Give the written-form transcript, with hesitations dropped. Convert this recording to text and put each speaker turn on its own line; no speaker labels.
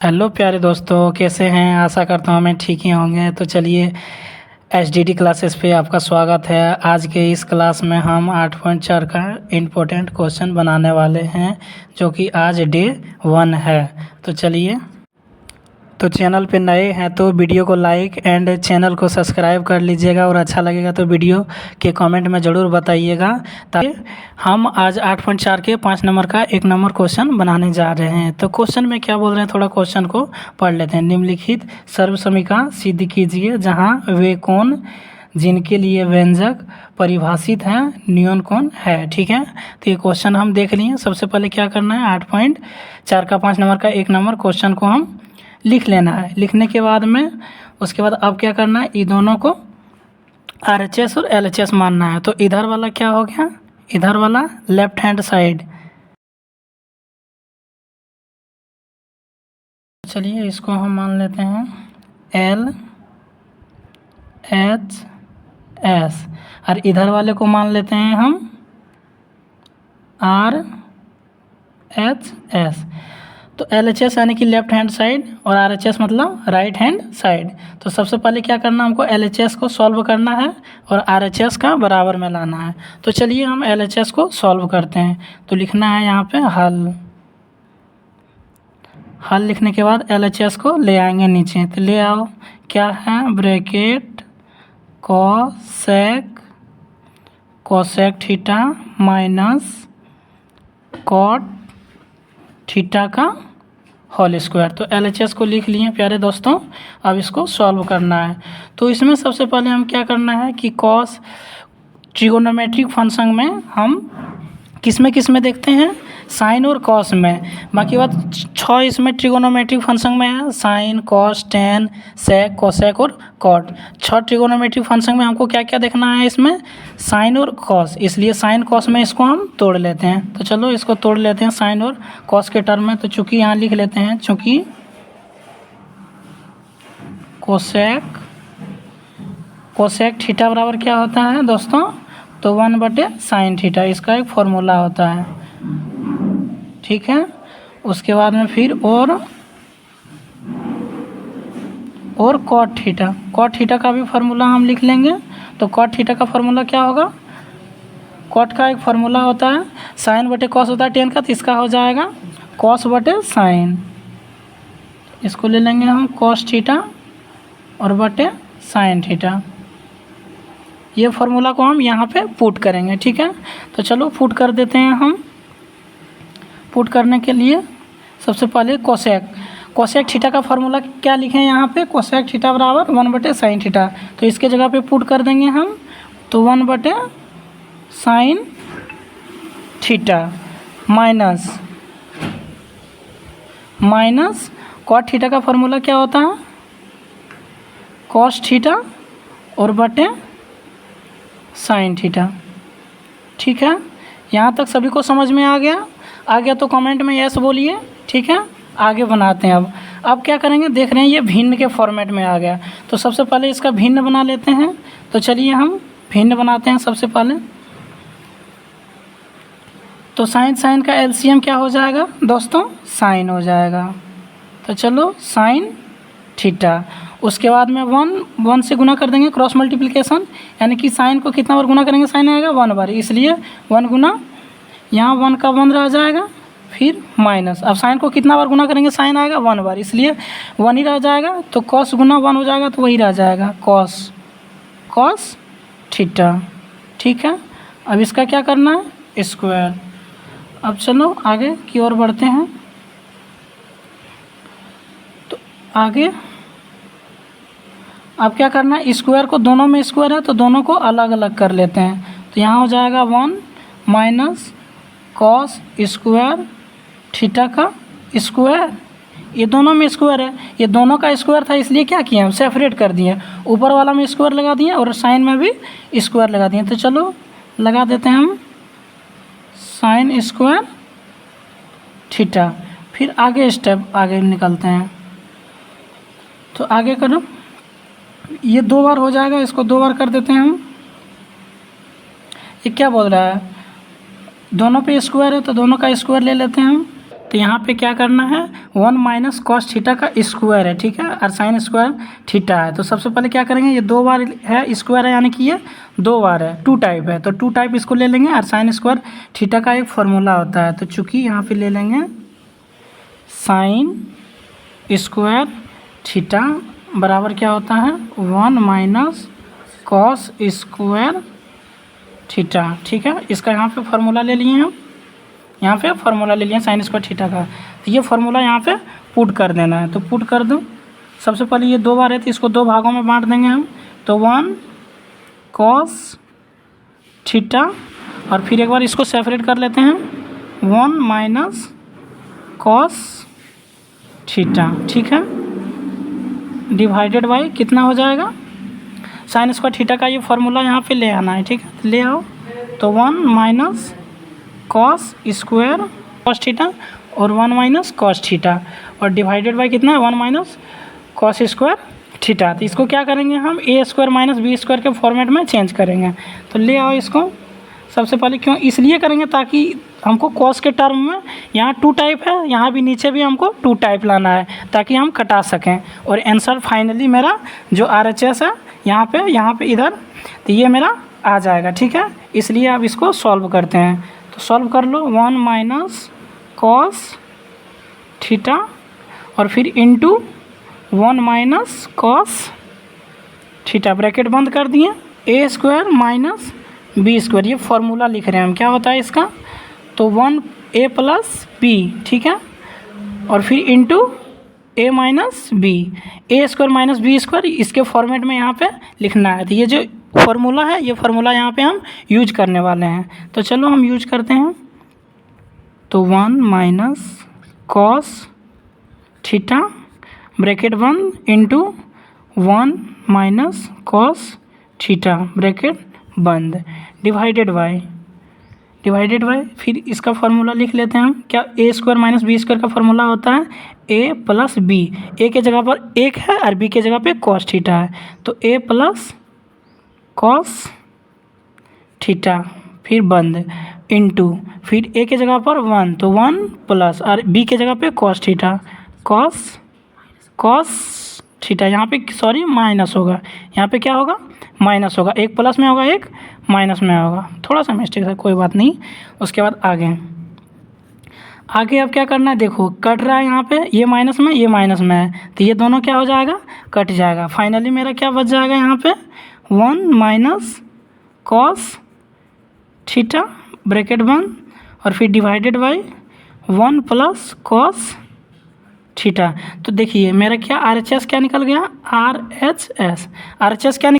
Hello प्यारे दोस्तों, कैसे हैं? आशा करता हूँ मैं ठीक ही होंगे। तो चलिए, एचडीडी क्लासेस पे आपका स्वागत है। आज के इस क्लास में हम 8.4 का इम्पोर्टेंट क्वेश्चन बनाने वाले हैं, जो कि आज डे 1 है। तो चलिए, तो चैनल पे नए हैं तो वीडियो को लाइक एंड चैनल को सब्सक्राइब कर लीजिएगा, और अच्छा लगेगा तो वीडियो के कमेंट में ज़रूर बताइएगा, ताकि हम आज 8.4 के 5 नंबर का 1 नंबर क्वेश्चन बनाने जा रहे हैं। तो क्वेश्चन में क्या बोल रहे हैं, थोड़ा क्वेश्चन को पढ़ लेते हैं। निम्नलिखित सर्वसमीका सिद्ध कीजिए जहाँ वे कौन जिनके लिए व्यंजक परिभाषित हैं न्यून कौन है। ठीक है, तो ये क्वेश्चन हम देख लिए। सबसे पहले क्या करना है, 8.4 का 5 नंबर का 1 नंबर क्वेश्चन को हम लिख लेना है। लिखने के बाद में उसके बाद अब क्या करना है, ये दोनों को RHS और LHS मानना है। तो इधर वाला क्या हो गया, इधर वाला लेफ्ट हैंड साइड। चलिए इसको हम मान लेते हैं LHS, और इधर वाले को मान लेते हैं हम RHS। तो LHS यानी कि लेफ्ट हैंड साइड और RHS मतलब राइट हैंड साइड। तो सबसे पहले क्या करना, हमको LHS को सॉल्व करना है और RHS का बराबर में लाना है। तो चलिए हम LHS को सॉल्व करते हैं। तो लिखना है यहाँ पे हल लिखने के बाद LHS को ले आएंगे नीचे। तो ले आओ, क्या है, bracket cosec theta minus cot theta का होल स्क्वायर। तो LHS को लिख लिए प्यारे दोस्तों। अब इसको सॉल्व करना है। तो इसमें सबसे पहले हम क्या करना है कि कॉस ट्रिगोनोमेट्रिक फंक्शन में हम किस में देखते हैं, साइन और कॉस में। बाकी बात 6 इसमें ट्रिगोनोमेट्रिक फंक्शन में है, साइन, कॉस, टेन, सेक, कोसेक और कॉट। 6 ट्रिगोनोमेट्रिक फंक्शन में हमको क्या क्या देखना है, इसमें साइन और कॉस। इसलिए साइन कॉस में इसको हम तोड़ लेते हैं। तो चलो इसको तोड़ लेते हैं साइन और कॉस के टर्म में। तो चूँकि यहाँ लिख लेते हैं, चूँकि कोसेक थीटा बराबर क्या होता है दोस्तों, तो 1/sin थीटा, इसका एक फॉर्मूला होता है। ठीक है, उसके बाद में फिर और कॉट थीटा का भी फार्मूला हम लिख लेंगे। तो कॉट थीटा का फार्मूला क्या होगा, कॉट का एक फार्मूला होता है साइन बटे कॉस होता है टेन का, तो इसका हो जाएगा कॉस बटे साइन। इसको ले लेंगे हम कॉस थीटा और बटे साइन थीटा। ये फार्मूला को हम यहाँ पे पुट करेंगे। ठीक है, तो चलो पुट कर देते हैं हम। पुट करने के लिए सबसे पहले कोसेक थीटा का फार्मूला क्या लिखें यहाँ पे, कोसेक थीटा बराबर 1/sin थीटा। तो इसके जगह पे पुट कर देंगे हम, तो 1/sin theta minus cot theta का फार्मूला क्या होता है, कॉस थीटा और बटे साइन थीटा। ठीक है, यहाँ तक सभी को समझ में आ गया तो कमेंट में यस बोलिए। ठीक है, आगे बनाते हैं। अब क्या करेंगे, देख रहे हैं ये भिन्न के फॉर्मेट में आ गया। तो सबसे पहले इसका भिन्न बना लेते हैं। तो चलिए हम भिन्न बनाते हैं सबसे पहले। तो साइन का LCM क्या हो जाएगा दोस्तों, साइन हो जाएगा। तो चलो साइन थीटा, उसके बाद में 1 से गुना कर देंगे, क्रॉस मल्टीप्लिकेशन, यानी कि साइन को कितना बार गुना करेंगे, साइन आएगा 1 बार, इसलिए 1 गुना, यहाँ 1 का 1 रह जाएगा, फिर माइनस। अब साइन को कितना बार गुना करेंगे, साइन आएगा 1 बार, इसलिए 1 ही रह जाएगा। तो कॉस गुना 1 हो जाएगा, तो वही रह जाएगा कॉस थीटा। ठीक है, अब इसका क्या करना है, स्क्वायर। अब चलो आगे की ओर बढ़ते हैं। तो आगे अब क्या करना है, स्क्वायर को, दोनों में स्क्वायर है तो दोनों को अलग अलग कर लेते हैं। तो यहाँ हो जाएगा 1 माइनस कॉस स्क्वायर थीटा का स्क्वायर। ये दोनों में स्क्वायर है, ये दोनों का स्क्वायर था, इसलिए क्या किया, हम सेपरेट कर दिए। ऊपर वाला में स्क्वायर लगा दिए और साइन में भी स्क्वायर लगा दिए। तो चलो लगा देते हैं हम साइन स्क्वायर थीटा। फिर आगे स्टेप आगे निकलते हैं। तो आगे करो, ये 2 बार हो जाएगा, इसको 2 बार कर देते हैं हम। ये क्या बोल रहा है, दोनों पे स्क्वायर है तो दोनों का स्क्वायर ले लेते हैं हम। तो यहाँ पे क्या करना है, 1 माइनस कॉस थीटा का स्क्वायर है, ठीक है, और साइन स्क्वायर थीटा है। तो सबसे पहले क्या करेंगे, ये 2 बार है स्क्वायर है, यानी कि ये 2 बार है, 2 टाइप है, तो 2 टाइप इसको ले लेंगे। और साइन स्क्वायर थीटा का एक फार्मूला होता है, तो चूँकि यहाँ पे ले लेंगे साइन स्क्वायर थीटा बराबर क्या होता है, 1 माइनस कॉस स्क्वायर थीटा, ठीक है। इसका यहाँ पे फार्मूला ले लिए हम, यहाँ पे फार्मूला ले लिया साइन स्क्वायर थीटा का। तो ये फार्मूला यहाँ पे पुट कर देना है, तो पुट कर दूँ। सबसे पहले ये 2 बार है तो इसको 2 भागों में बांट देंगे हम, तो 1 कॉस थीटा, और फिर एक बार इसको सेपरेट कर लेते हैं, 1 माइनस कॉस थीटा, ठीक है, डिवाइडेड बाई कितना हो जाएगा, साइन स्क्वायर थीटा का ये फार्मूला यहाँ पे ले आना है, ठीक है, ले आओ। तो 1 minus cos square cos theta और 1 माइनस कॉस थीटा, और डिवाइडेड बाई कितना है, 1 माइनस कॉस स्क्वायर थीटा। तो इसको क्या करेंगे हम, ए स्क्वायर माइनस बी स्क्वायर के फॉर्मेट में चेंज करेंगे। तो ले आओ इसको। सबसे पहले क्यों इसलिए करेंगे ताकि हमको कॉस के टर्म में यहाँ 2 टाइप है, यहाँ भी नीचे भी हमको 2 टाइप लाना है ताकि हम कटा सकें। और आंसर फाइनली मेरा जो RHS है यहाँ पे इधर, तो ये मेरा आ जाएगा, ठीक है। इसलिए अब इसको सॉल्व करते हैं, तो सॉल्व कर लो, 1 माइनस कॉस थीटा और फिर into 1 minus cos theta, bracket बंद कर दिए, ए स्क्वायर माइनस बी स्क्वायर, ये फार्मूला लिख रहे हैं हम, क्या होता है इसका, तो 1a प्लस बी, ठीक है, और फिर इंटू ए माइनस बी, ए स्क्वायर माइनस बी स्क्वायर, इसके फॉर्मेट में यहाँ पे लिखना है। तो ये जो फार्मूला है, ये फार्मूला यहाँ पे हम यूज करने वाले हैं, तो चलो हम यूज करते हैं। तो 1 माइनस कॉस थीटा ब्रैकेट बंद into 1 minus cos theta bracket बंद, डिवाइडेड बाय फिर इसका फार्मूला लिख लेते हैं हम, क्या, ए स्क्वायर माइनस बी स्क्वायर का फार्मूला होता है ए प्लस बी, ए के जगह पर 1 है और बी के जगह पे कॉस थीटा है, तो ए प्लस कॉस थीटा फिर बंद इंटू, फिर ए के जगह पर 1 तो 1 प्लस, और बी के जगह पे कॉस थीटा, कॉस थीटा, यहाँ पे सॉरी माइनस होगा, यहाँ पे क्या होगा, माइनस होगा, एक प्लस में होगा एक माइनस में होगा, थोड़ा सा मिस्टेक है, कोई बात नहीं। उसके बाद आगे अब क्या करना है, देखो कट रहा है यहाँ पे, ये माइनस में है, तो ये दोनों क्या हो जाएगा, कट जाएगा। फाइनली मेरा क्या बच जाएगा यहाँ पे, 1 माइनस कॉस थीटा ब्रैकेट बंद और फिर divided by 1 plus cos theta. तो देखिए मेरा क्या RHS क्या निकल गया, RHS क्या